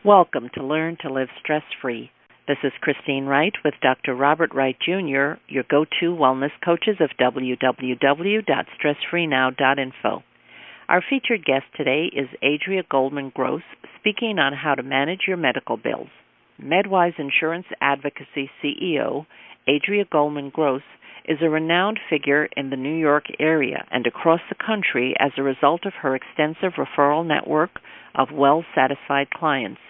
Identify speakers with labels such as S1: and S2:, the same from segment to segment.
S1: Welcome to Learn to Live Stress-Free. This is Christine Wright with Dr. Robert Wright Jr., your go-to wellness coaches of www.stressfreenow.info. Our featured guest today is Adria Goldman Gross, speaking on how to manage your medical bills. MedWise Insurance Advocacy CEO, Adria Goldman Gross, is a renowned figure in the New York area and across the country as a result of her extensive referral network of well-satisfied clients.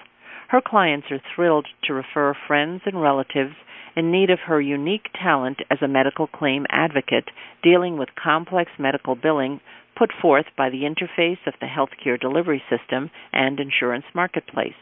S1: Her clients are thrilled to refer friends and relatives in need of her unique talent as a medical claim advocate dealing with complex medical billing put forth by the interface of the healthcare delivery system and insurance marketplace.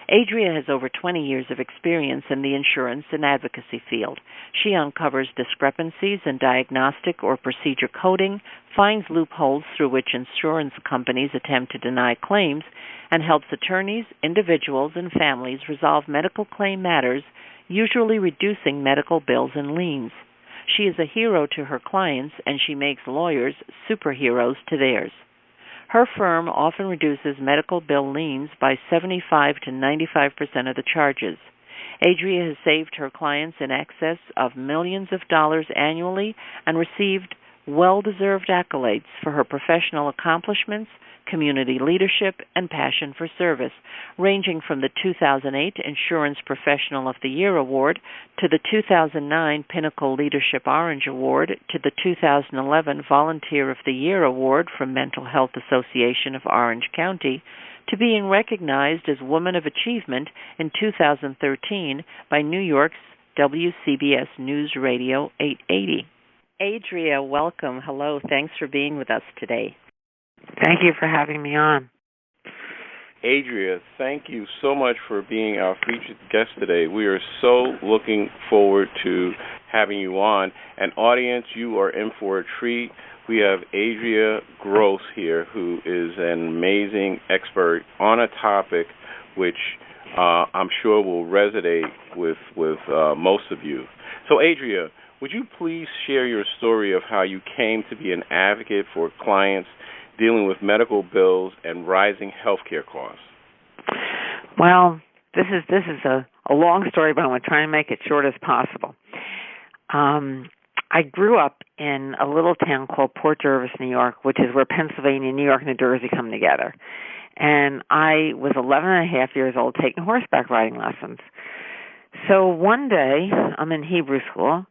S1: Adria has over 20 years of experience in the insurance and advocacy field. She uncovers discrepancies in diagnostic or procedure coding, finds loopholes through which insurance companies attempt to deny claims, and helps attorneys, individuals, and families resolve medical claim matters, usually reducing medical bills and liens. She is a hero to her clients, and she makes lawyers superheroes to theirs. Her firm often reduces medical bill liens by 75 to 95% of the charges. Adria has saved her clients in excess of millions of dollars annually and received well-deserved accolades for her professional accomplishments, community leadership, and passion for service, ranging from the 2008 Insurance Professional of the Year Award to the 2009 Pinnacle Leadership Orange Award to the 2011 Volunteer of the Year Award from Mental Health Association of Orange County, to being recognized as Woman of Achievement in 2013 by New York's WCBS News Radio 880. Adria, welcome. Hello. Thanks for being with us today.
S2: Thank you for having me on.
S3: Adria, thank you so much for being our featured guest today. We are so looking forward to having you on. And audience, you are in for a treat. We have Adria Gross here, who is an amazing expert on a topic which I'm sure will resonate with most of you. So, Adria, would you please share your story of how you came to be an advocate for clients dealing with medical bills and rising healthcare costs?
S2: Well, this is a long story, but I'm going to try and make it short as possible. I grew up in a little town called Port Jervis, New York, which is where Pennsylvania, New York, and New Jersey come together. And I was 11 and a half years old taking horseback riding lessons. So one day, I'm in Hebrew school.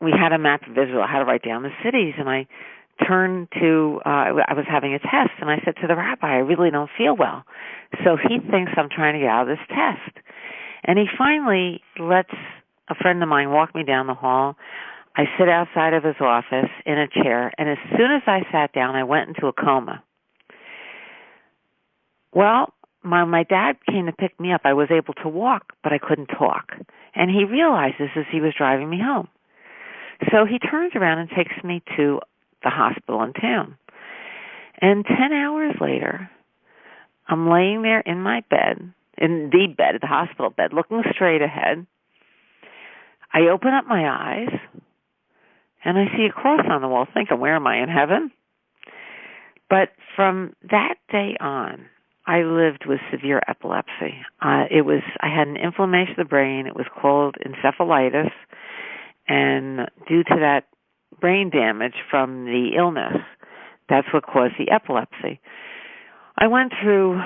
S2: We had a map of Israel, how to write down the cities, and I turned to, I was having a test, and I said to the rabbi, I really don't feel well. So he thinks I'm trying to get out of this test. And he finally lets a friend of mine walk me down the hall. I sit outside of his office in a chair, and as soon as I sat down, I went into a coma. Well, my dad came to pick me up. I was able to walk, but I couldn't talk. And he realized this as he was driving me home. So he turns around and takes me to the hospital in town. And 10 hours later, I'm laying there in my bed, in the bed, the hospital bed, looking straight ahead. I open up my eyes, and I see a cross on the wall, thinking, where am I, in heaven? But from that day on, I lived with severe epilepsy. I had an inflammation of the brain. It was called encephalitis. And due to that brain damage from the illness, that's what caused the epilepsy. I went through,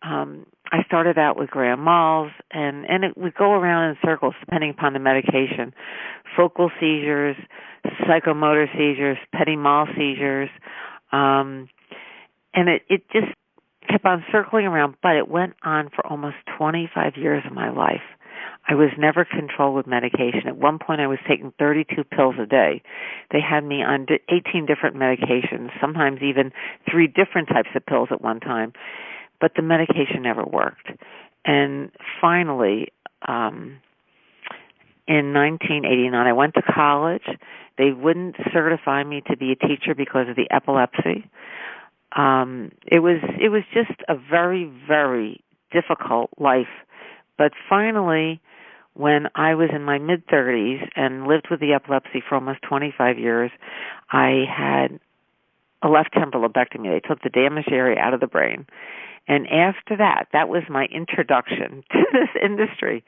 S2: I started out with grand mals, and it would go around in circles depending upon the medication. Focal seizures, psychomotor seizures, petit mal seizures, and it just kept on circling around, but it went on for almost 25 years of my life. I was never controlled with medication. At one point, I was taking 32 pills a day. They had me on 18 different medications, sometimes even 3 different types of pills at one time. But the medication never worked. And finally, in 1989, I went to college. They wouldn't certify me to be a teacher because of the epilepsy. It was just a very, very difficult life. But finally, when I was in my mid-30s and lived with the epilepsy for almost 25 years, I had a left temporal lobectomy. They took the damaged area out of the brain. And after that, that was my introduction to this industry.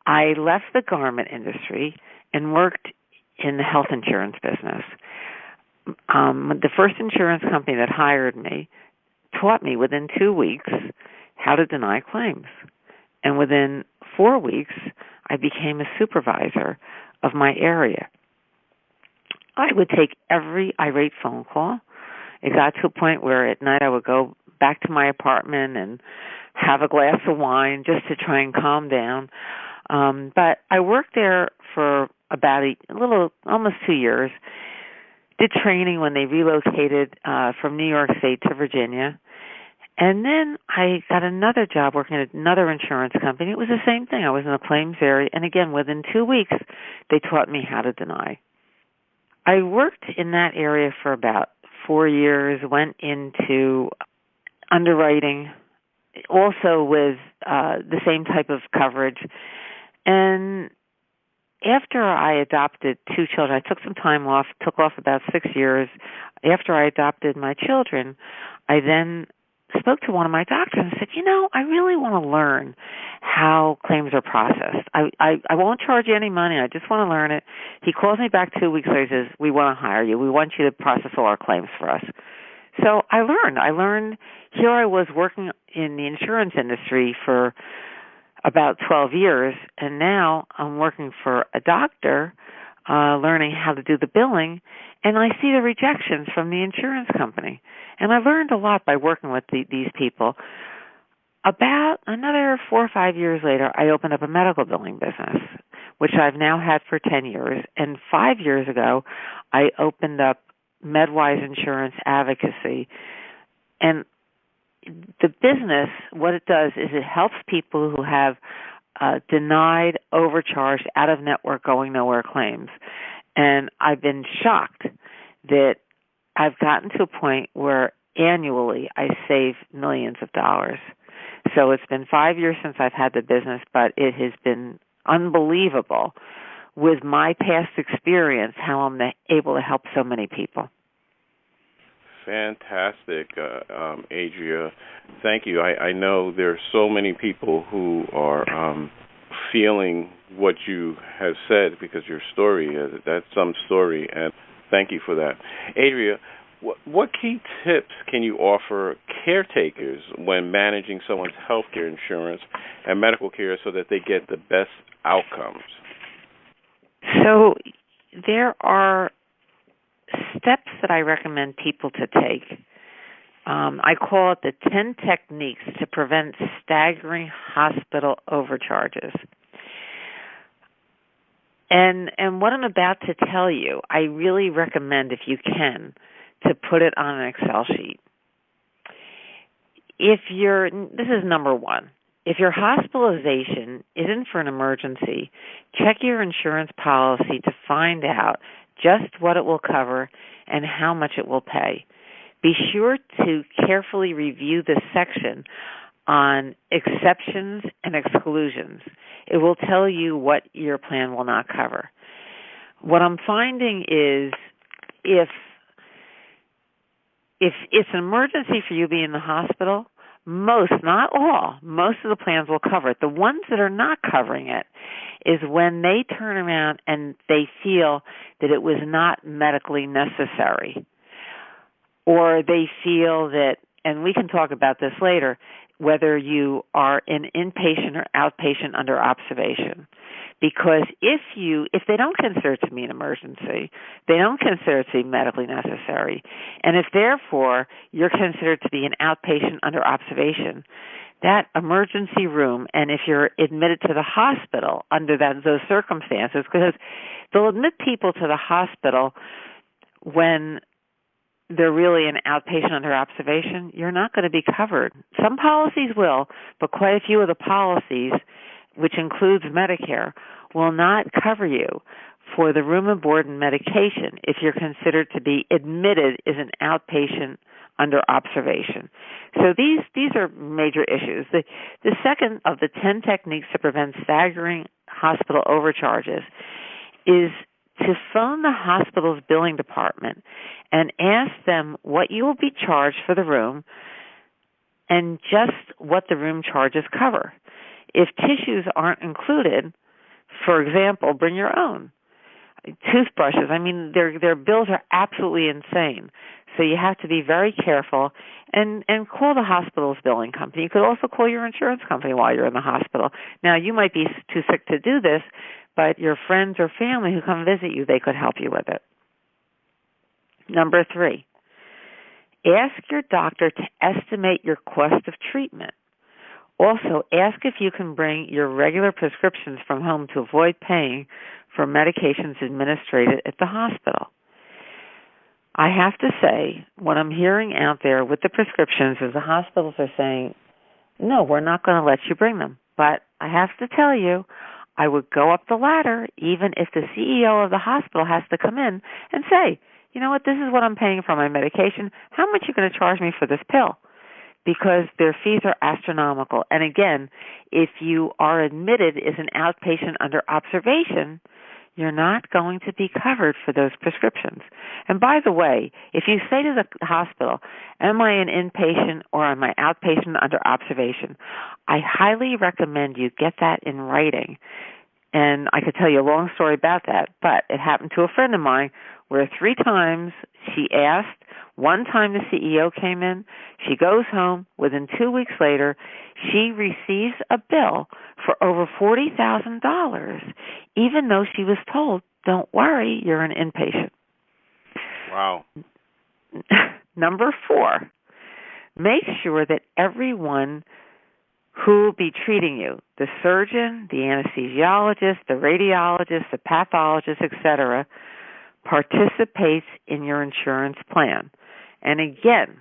S2: I left the garment industry and worked in the health insurance business. The first insurance company that hired me taught me within 2 weeks how to deny claims. And within 4 weeks, I became a supervisor of my area. I would take every irate phone call. It got to a point where at night I would go back to my apartment and have a glass of wine just to try and calm down. But I worked there for about almost 2 years, did training when they relocated from New York State to Virginia. And then I got another job working at another insurance company. It was the same thing. I was in the claims area. And again, within 2 weeks, they taught me how to deny. I worked in that area for about 4 years, went into underwriting, also with the same type of coverage. And after I adopted 2 children, I took some time off, took off about 6 years. After I adopted my children, I then spoke to one of my doctors and said, I really want to learn how claims are processed. I won't charge you any money. I just want to learn it. He calls me back 2 weeks later and says, we want to hire you. We want you to process all our claims for us. So I learned. Here I was working in the insurance industry for about 12 years, and now I'm working for a doctor, learning how to do the billing, and I see the rejections from the insurance company. And I learned a lot by working with these people. About another 4 or 5 years later, I opened up a medical billing business, which I've now had for 10 years. And 5 years ago, I opened up MedWise Insurance Advocacy. And the business, what it does is it helps people who have denied, overcharged, out-of-network, going nowhere claims. And I've been shocked that I've gotten to a point where annually I save millions of dollars. So it's been 5 years since I've had the business, but it has been unbelievable with my past experience how I'm able to help so many people.
S3: Fantastic, Adria. Thank you. I know there are so many people who are feeling what you have said because your story, that's some story, and thank you for that. Adria, what key tips can you offer caretakers when managing someone's health care insurance and medical care so that they get the best outcomes?
S2: So there are steps that I recommend people to take. I call it the 10 techniques to prevent staggering hospital overcharges. And what I'm about to tell you, I really recommend, if you can, to put it on an Excel sheet. This is number one. If your hospitalization isn't for an emergency, check your insurance policy to find out just what it will cover and how much it will pay. Be sure to carefully review the section on exceptions and exclusions. It will tell you what your plan will not cover. What I'm finding is if it's an emergency for you being in the hospital, most, not all, most of the plans will cover it. The ones that are not covering it is when they turn around and they feel that it was not medically necessary, or they feel that, and we can talk about this later, whether you are an inpatient or outpatient under observation. Because if they don't consider it to be an emergency, they don't consider it to be medically necessary, and if therefore you're considered to be an outpatient under observation, that emergency room, and if you're admitted to the hospital under those circumstances, because they'll admit people to the hospital when they're really an outpatient under observation, you're not going to be covered. Some policies will, but quite a few of the policies, which includes Medicare, will not cover you for the room and board and medication if you're considered to be admitted as an outpatient under observation. So these are major issues. The second of the 10 techniques to prevent staggering hospital overcharges is to phone the hospital's billing department and ask them what you will be charged for the room and just what the room charges cover. If tissues aren't included, for example, bring your own. Toothbrushes, their bills are absolutely insane. So you have to be very careful and call the hospital's billing company. You could also call your insurance company while you're in the hospital. Now, you might be too sick to do this, but your friends or family who come visit you, they could help you with it. Number 3, ask your doctor to estimate your cost of treatment. Also, ask if you can bring your regular prescriptions from home to avoid paying for medications administered at the hospital. I have to say, what I'm hearing out there with the prescriptions is the hospitals are saying, no, we're not going to let you bring them. But I have to tell you, I would go up the ladder even if the CEO of the hospital has to come in and say, you know what, this is what I'm paying for my medication. How much are you going to charge me for this pill? Because their fees are astronomical. And again, if you are admitted as an outpatient under observation, you're not going to be covered for those prescriptions. And by the way, if you say to the hospital, am I an inpatient or am I outpatient under observation, I highly recommend you get that in writing. And I could tell you a long story about that, but it happened to a friend of mine where 3 times she asked. One time the CEO came in, she goes home. Within 2 weeks later, she receives a bill for over $40,000, even though she was told, don't worry, you're an inpatient.
S3: Wow.
S2: Number 4, make sure that everyone who will be treating you, the surgeon, the anesthesiologist, the radiologist, the pathologist, etc., participates in your insurance plan. And again,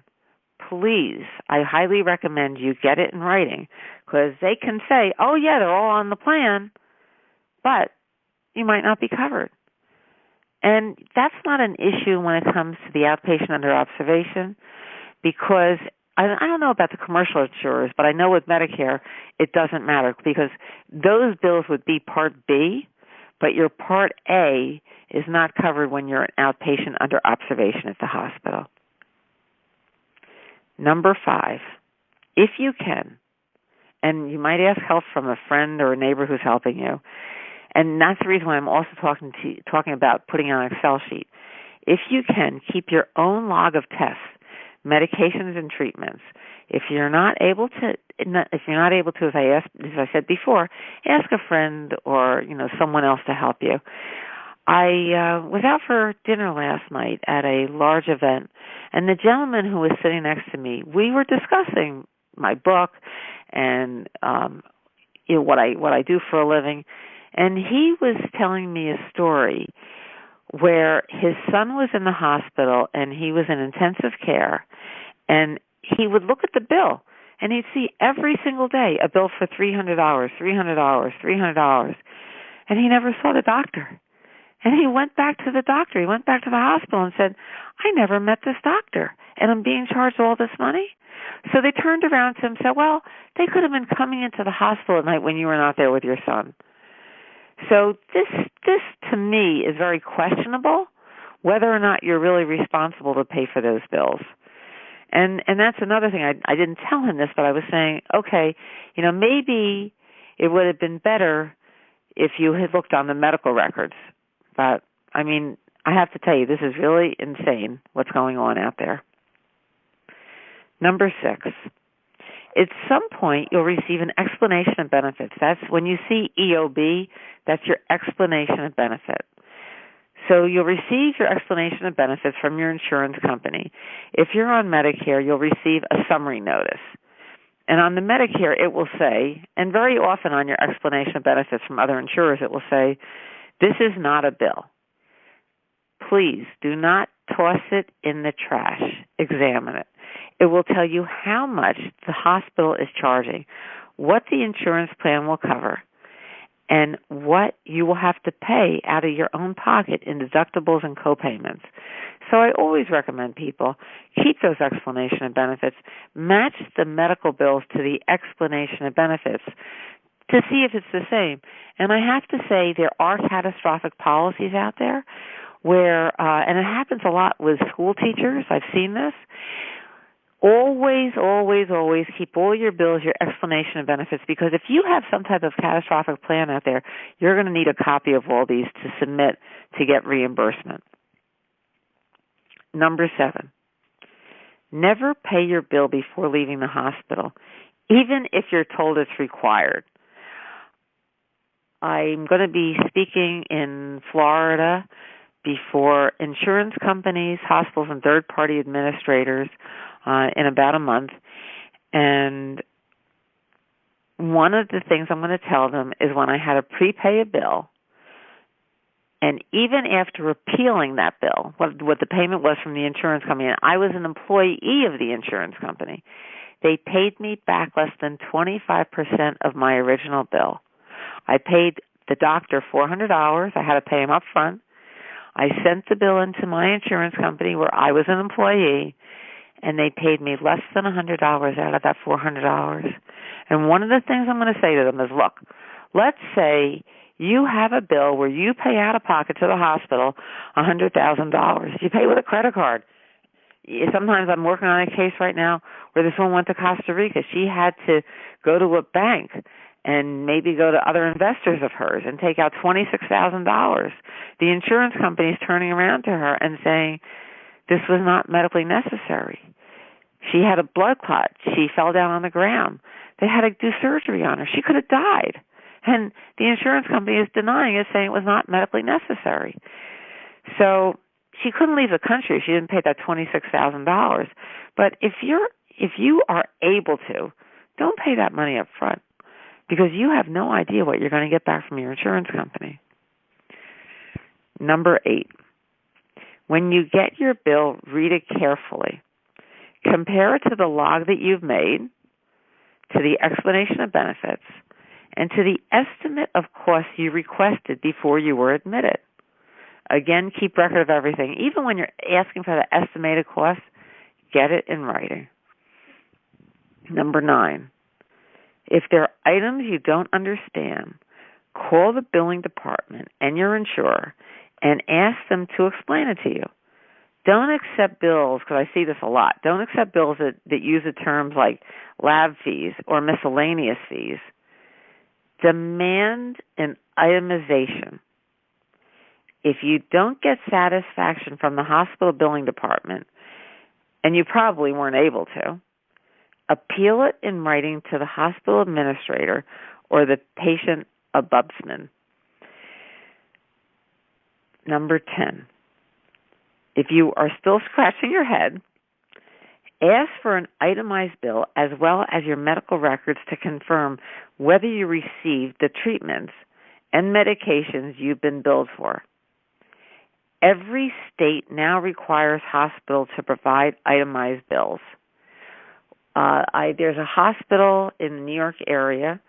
S2: please, I highly recommend you get it in writing, because they can say, oh, yeah, they're all on the plan, but you might not be covered. And that's not an issue when it comes to the outpatient under observation, because I don't know about the commercial insurers, but I know with Medicare it doesn't matter, because those bills would be Part B, but your Part A is not covered when you're an outpatient under observation at the hospital. Number 5, if you can, and you might ask help from a friend or a neighbor who's helping you, and that's the reason why I'm also talking about putting on an Excel sheet. If you can, keep your own log of tests, medications, and treatments. If you're not able to, as I said before, ask a friend or someone else to help you. I was out for dinner last night at a large event, and the gentleman who was sitting next to me, we were discussing my book and what I do for a living, and he was telling me a story where his son was in the hospital and he was in intensive care, and he would look at the bill and he'd see every single day a bill for $300, $300, and he never saw the doctor. And he went back to the doctor. He went back to the hospital and said, I never met this doctor, and I'm being charged all this money. So they turned around to him and said, well, they could have been coming into the hospital at night when you were not there with your son. So this to me is very questionable, whether or not you're really responsible to pay for those bills. And that's another thing. I didn't tell him this, but I was saying, okay, maybe it would have been better if you had looked on the medical records. But, I have to tell you, this is really insane what's going on out there. Number 6, at some point you'll receive an explanation of benefits. That's when you see EOB, that's your explanation of benefit. So you'll receive your explanation of benefits from your insurance company. If you're on Medicare, you'll receive a summary notice. And on the Medicare, it will say, and very often on your explanation of benefits from other insurers, it will say, this is not a bill. Please do not toss it in the trash. Examine it. It will tell you how much the hospital is charging, what the insurance plan will cover, and what you will have to pay out of your own pocket in deductibles and co-payments. So I always recommend people keep those explanation of benefits, match the medical bills to the explanation of benefits to see if it's the same. And I have to say there are catastrophic policies out there where, and it happens a lot with school teachers, I've seen this, Always, always, always keep all your bills, your explanation of benefits, because if you have some type of catastrophic plan out there, you're going to need a copy of all these to submit to get reimbursement. Number 7, never pay your bill before leaving the hospital, even if you're told it's required. I'm going to be speaking in Florida before insurance companies, hospitals, and third-party administrators in about a month. And one of the things I'm going to tell them is when I had to prepay a bill, and even after appealing that bill, what the payment was from the insurance company, and I was an employee of the insurance company, they paid me back less than 25% of my original bill. I paid the doctor $400. I had to pay him up front. I sent the bill into my insurance company where I was an employee, and they paid me less than $100 out of that $400. And one of the things I'm going to say to them is, look, let's say you have a bill where you pay out of pocket to the hospital $100,000. You pay with a credit card. Sometimes I'm working on a case right now where this woman went to Costa Rica. She had to go to a bank and maybe go to other investors of hers and take out $26,000. The insurance company is turning around to her and saying, this was not medically necessary. She had a blood clot. She fell down on the ground. They had to do surgery on her. She could have died. And the insurance company is denying it, saying it was not medically necessary. So she couldn't leave the country. She didn't pay that $26,000. But if you are able to, don't pay that money up front, because you have no idea what you're going to get back from your insurance company. Number 8, when you get your bill, read it carefully. Compare it to the log that you've made, to the explanation of benefits, and to the estimate of costs you requested before you were admitted. Again, keep record of everything. Even when you're asking for the estimated cost, get it in writing. Number 9, if there are items you don't understand, call the billing department and your insurer and ask them to explain it to you. Don't accept bills, because I see this a lot. Don't accept bills that use the terms like lab fees or miscellaneous fees. Demand an itemization. If you don't get satisfaction from the hospital billing department, and you probably weren't able to, appeal it in writing to the hospital administrator or the patient ombudsman. Number 10, if you are still scratching your head, ask for an itemized bill as well as your medical records to confirm whether you received the treatments and medications you've been billed for. Every state now requires hospitals to provide itemized bills. There's a hospital in the New York area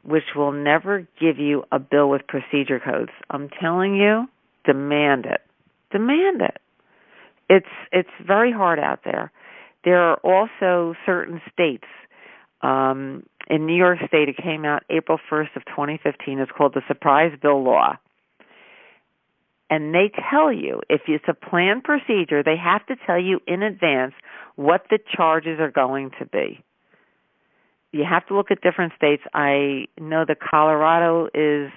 S2: which will never give you a bill with procedure codes. I'm telling you, demand it. Demand it. It's very hard out there. There are also certain states. In New York State, it came out April 1st of 2015. It's called the Surprise Bill Law. And they tell you, if it's a planned procedure, they have to tell you in advance what the charges are going to be. You have to look at different states. I know that Colorado is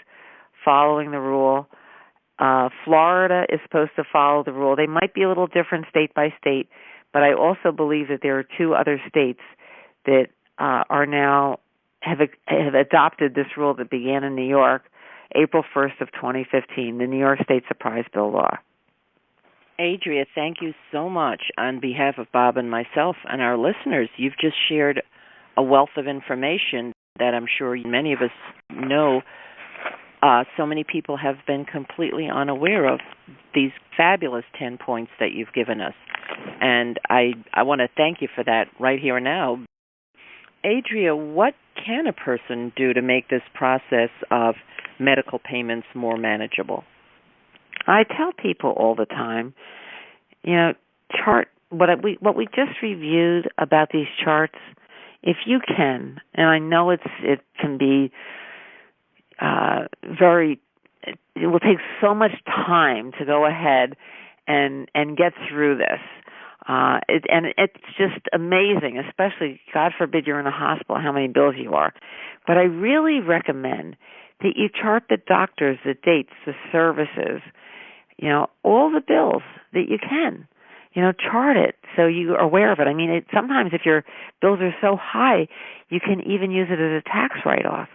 S2: following the rule. Florida is supposed to follow the rule. They might be a little different state by state, but I also believe that there are 2 other states that are now have adopted this rule that began in New York, April 1st of 2015, the New York State Surprise Bill Law.
S1: Adria, thank you so much on behalf of Bob and myself and our listeners. You've just shared a wealth of information that I'm sure many of us know. So many people have been completely unaware of these fabulous 10 points that you've given us. And I want to thank you for that right here and now. Adria, what can a person do to make this process of medical payments more manageable?
S2: I tell people all the time, chart what we just reviewed about these charts. If you can, and I know it can be it will take so much time to go ahead and get through this. And it's just amazing, especially, God forbid, you're in a hospital, how many bills you are. But I really recommend that you chart the doctors, the dates, the services, all the bills that you can. Chart it so you are aware of it. I mean, sometimes if your bills are so high, you can even use it as a tax write-off.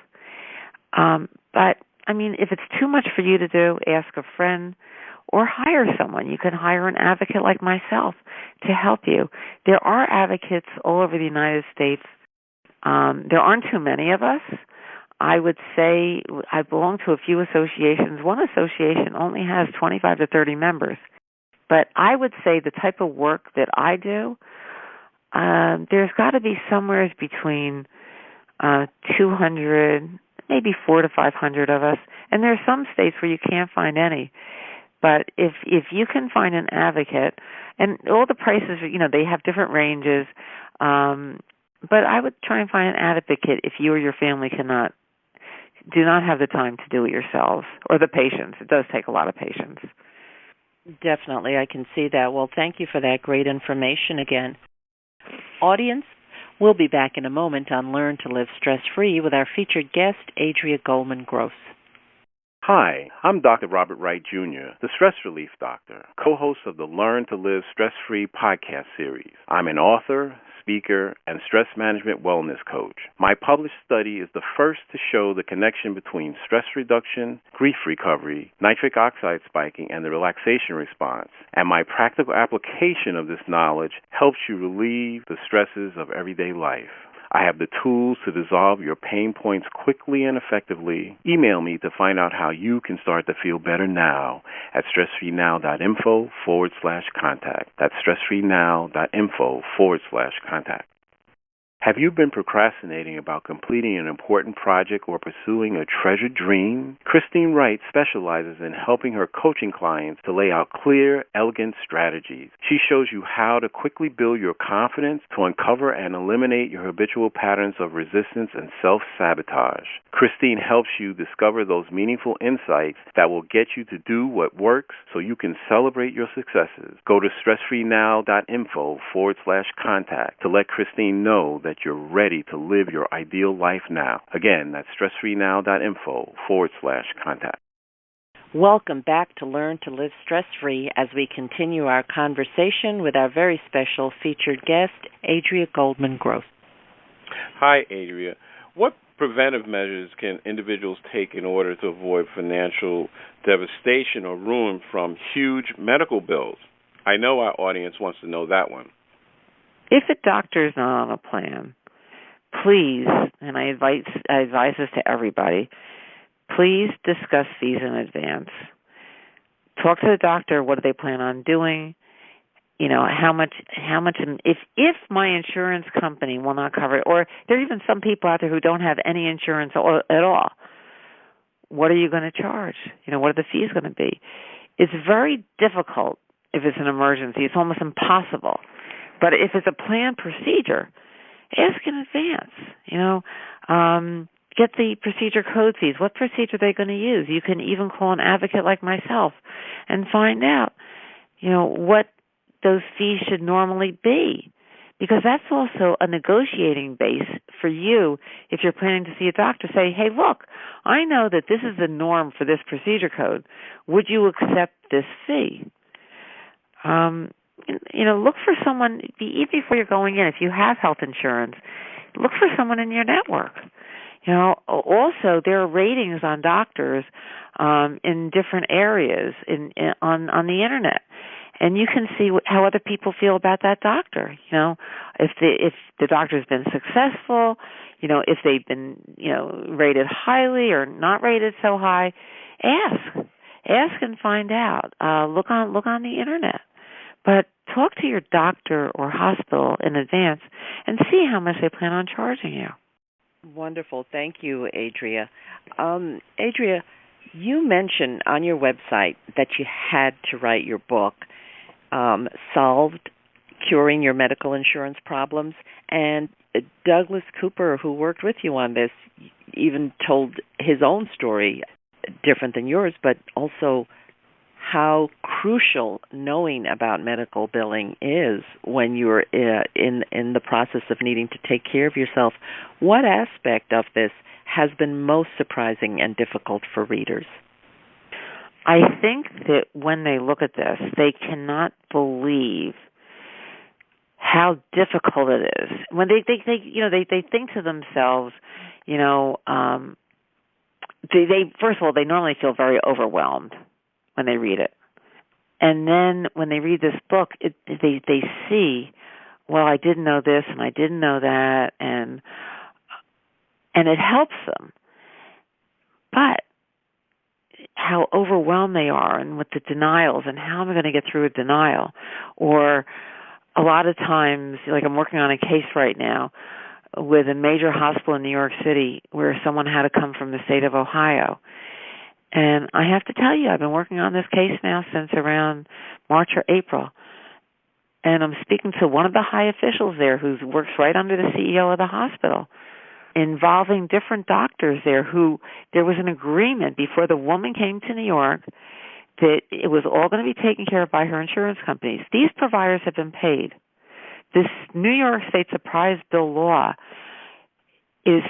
S2: But, I mean, if it's too much for you to do, ask a friend or hire someone. You can hire an advocate like myself to help you. There are advocates all over the United States. There aren't too many of us. I would say I belong to a few associations. One association only has 25 to 30 members. But I would say the type of work that I do, there's got to be somewhere between 200, maybe 400 to 500 of us. And there are some states where you can't find any. But if you can find an advocate, and all the prices, they have different ranges, but I would try and find an advocate if you or your family do not have the time to do it yourselves, or the patience. It does take a lot of patience.
S1: Definitely, I can see that. Well, thank you for that great information again. Audience, we'll be back in a moment on Learn to Live Stress-Free with our featured guest, Adria Goldman Gross.
S3: Hi, I'm Dr. Robert Wright Jr., the Stress Relief Doctor, co-host of the Learn to Live Stress-Free podcast series. I'm an author, speaker, and stress management wellness coach. My published study is the first to show the connection between stress reduction, grief recovery, nitric oxide spiking, and the relaxation response. And my practical application of this knowledge helps you relieve the stresses of everyday life. I have the tools to dissolve your pain points quickly and effectively. Email me to find out how you can start to feel better now at stressfreenow.info/contact. That's stressfreenow.info/contact. Have you been procrastinating about completing an important project or pursuing a treasured dream? Christine Wright specializes in helping her coaching clients to lay out clear, elegant strategies. She shows you how to quickly build your confidence to uncover and eliminate your habitual patterns of resistance and self-sabotage. Christine helps you discover those meaningful insights that will get you to do what works so you can celebrate your successes. Go to stressfreenow.info/contact to let Christine know that you're ready to live your ideal life now. Again, that's stressfreenow.info/contact.
S1: Welcome back to Learn to Live Stress-Free as we continue our conversation with our very special featured guest, Adria Goldman Gross.
S3: Hi, Adria. What preventive measures can individuals take in order to avoid financial devastation or ruin from huge medical bills? I know our audience wants to know that one.
S2: If a doctor is not on a plan, please, and I advise this to everybody, please discuss fees in advance. Talk to the doctor. What do they plan on doing? How much, if my insurance company will not cover it, or there are even some people out there who don't have any insurance at all, what are you going to charge? What are the fees going to be? It's very difficult if it's an emergency. It's almost impossible. But if it's a planned procedure, ask in advance. Get the procedure code fees. What procedure are they going to use? You can even call an advocate like myself and find out, what those fees should normally be. Because that's also a negotiating base for you if you're planning to see a doctor. Say, hey, look, I know that this is the norm for this procedure code. Would you accept this fee? Look for someone, even before you're going in, if you have health insurance, look for someone in your network. Also, there are ratings on doctors in different areas on the internet. And you can see how other people feel about that doctor. If the doctor's been successful, if they've been rated highly or not rated so high, ask and find out. Look on the internet, but talk to your doctor or hospital in advance and see how much they plan on charging you.
S1: Wonderful, thank you, Adria. Adria, you mentioned on your website that you had to write your book. Solved Curing Your Medical Insurance Problems. And Douglas Cooper, who worked with you on this, even told his own story, different than yours, but also how crucial knowing about medical billing is when you're in the process of needing to take care of yourself. What aspect of this has been most surprising and difficult for readers?
S2: I think that when they look at this, they cannot believe how difficult it is. When they think to themselves, they first of all, they normally feel very overwhelmed when they read it. And then when they read this book, they see, well, I didn't know this and I didn't know that, and it helps them. But how overwhelmed they are, and with the denials, and how am I going to get through a denial? Or a lot of times, like I'm working on a case right now with a major hospital in New York City where someone had to come from the state of Ohio. And I have to tell you, I've been working on this case now since around March or April. And I'm speaking to one of the high officials there who works right under the CEO of the hospital, involving different doctors there who there was an agreement before the woman came to New York that it was all going to be taken care of by her insurance companies. These providers have been paid. This New York State surprise bill law it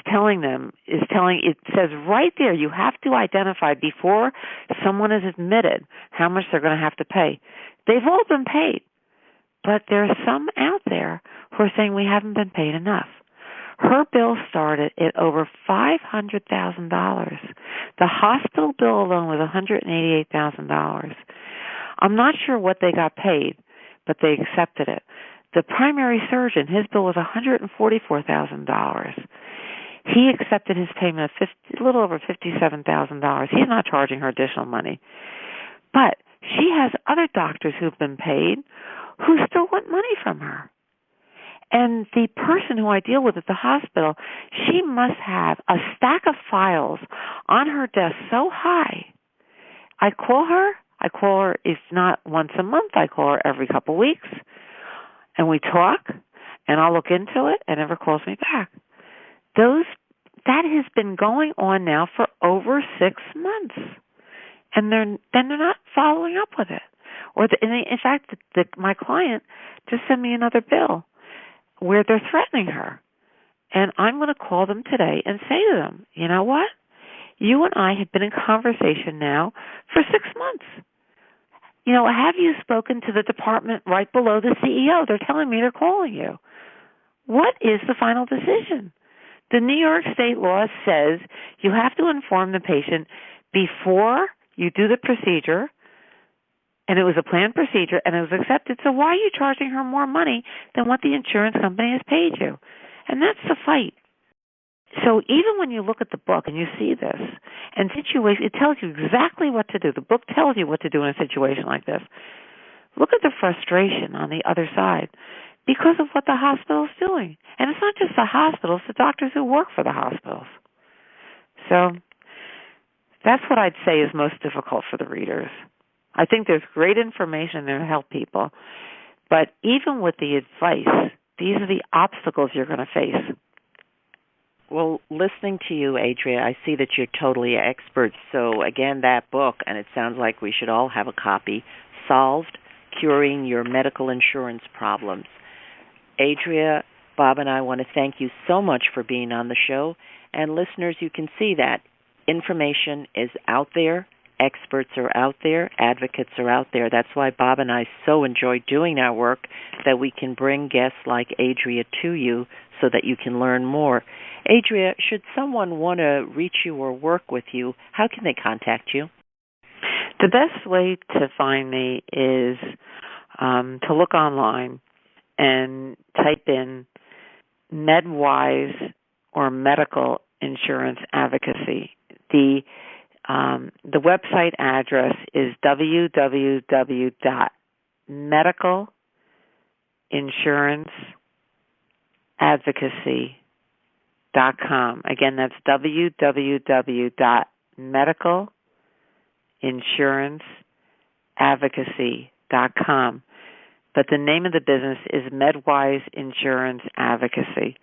S2: says right there, you have to identify before someone is admitted how much they're going to have to pay. They've all been paid, but there are some out there who are saying we haven't been paid enough. Her bill started at over $500,000. The hospital bill alone was $188,000. I'm not sure what they got paid, but they accepted it. The primary surgeon, his bill was $144,000. He accepted his payment of a little over $57,000. He's not charging her additional money. But she has other doctors who've been paid who still want money from her. And the person who I deal with at the hospital, she must have a stack of files on her desk so high. I call her, if not once a month, I call her every couple weeks. And we talk, and I'll look into it, and never calls me back. That has been going on now for over 6 months, and they're not following up with it. In fact, my client just sent me another bill where they're threatening her, and I'm going to call them today and say to them, you know what? You and I have been in conversation now for 6 months. Have you spoken to the department right below the CEO? They're telling me they're calling you. What is the final decision? The New York State law says you have to inform the patient before you do the procedure, and it was a planned procedure, and it was accepted. So why are you charging her more money than what the insurance company has paid you? And that's the fight. So even when you look at the book and you see this, and it tells you exactly what to do. The book tells you what to do in a situation like this. Look at the frustration on the other side because of what the hospital is doing. And it's not just the hospitals, the doctors who work for the hospitals. So that's what I'd say is most difficult for the readers. I think there's great information there to help people. But even with the advice, these are the obstacles you're going to face.
S1: Well, listening to you, Adria, I see that you're totally expert. So, again, that book, and it sounds like we should all have a copy, Solved, Curing Your Medical Insurance Problems. Adria, Bob, and I want to thank you so much for being on the show. And listeners, you can see that information is out there. Experts are out there. Advocates are out there. That's why Bob and I so enjoy doing our work, that we can bring guests like Adria to you so that you can learn more. Adria, should someone want to reach you or work with you, how can they contact you?
S2: The best way to find me is to look online and type in MedWise or Medical Insurance Advocacy. The website address is www.medicalinsurancedadvocacy.com. Again, that's www.medicalinsurancedadvocacy.com. But the name of the business is MedWise Insurance Advocacy.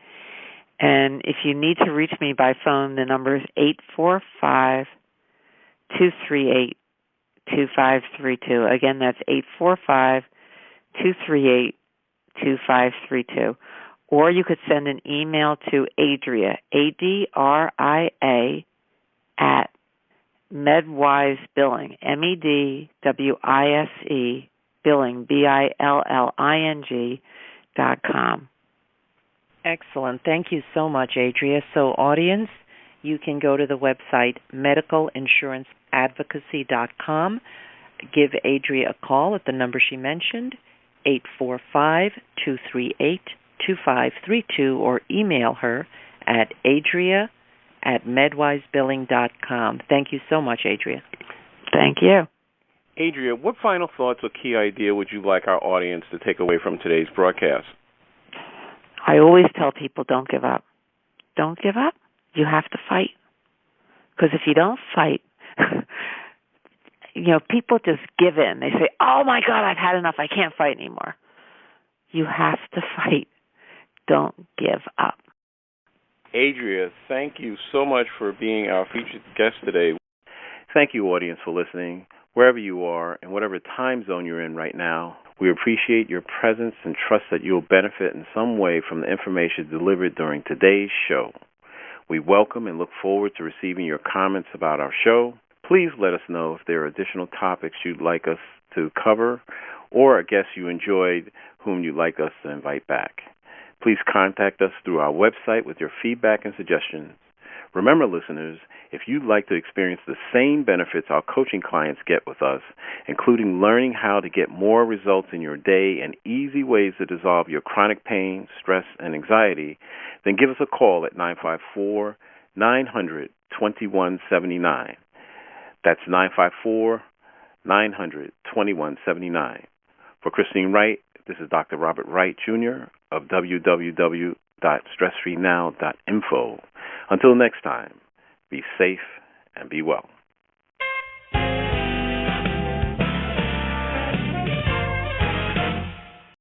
S2: And if you need to reach me by phone, the number is 845-238-2642. Again, that's 845-238-2532. Or you could send an email to Adria, ADRIA, at Medwise Billing, MEDWISE Billing, BILLING.com.
S1: Excellent. Thank you so much, Adria. So, audience, you can go to the website medicalinsuranceadvocacy.com. Give Adria a call at the number she mentioned, 845-238-2532, or email her at adria@medwisebilling.com. Thank you so much, Adria.
S2: Thank you.
S3: Adria, what final thoughts or key idea would you like our audience to take away from today's broadcast?
S2: I always tell people, don't give up. Don't give up. You have to fight. Because if you don't fight, people just give in. They say, oh, my God, I've had enough. I can't fight anymore. You have to fight. Don't give up.
S3: Adria, thank you so much for being our featured guest today. Thank you, audience, for listening. Wherever you are and whatever time zone you're in right now, we appreciate your presence and trust that you'll benefit in some way from the information delivered during today's show. We welcome and look forward to receiving your comments about our show. Please let us know if there are additional topics you'd like us to cover or a guest you enjoyed whom you'd like us to invite back. Please contact us through our website with your feedback and suggestions. Remember, listeners, if you'd like to experience the same benefits our coaching clients get with us, including learning how to get more results in your day and easy ways to dissolve your chronic pain, stress, and anxiety, then give us a call at 954-900-2179. That's 954-900-2179. For Christine Wright, this is Dr. Robert Wright, Jr. of www.stressfreenow.info. Until next time, be safe and be well.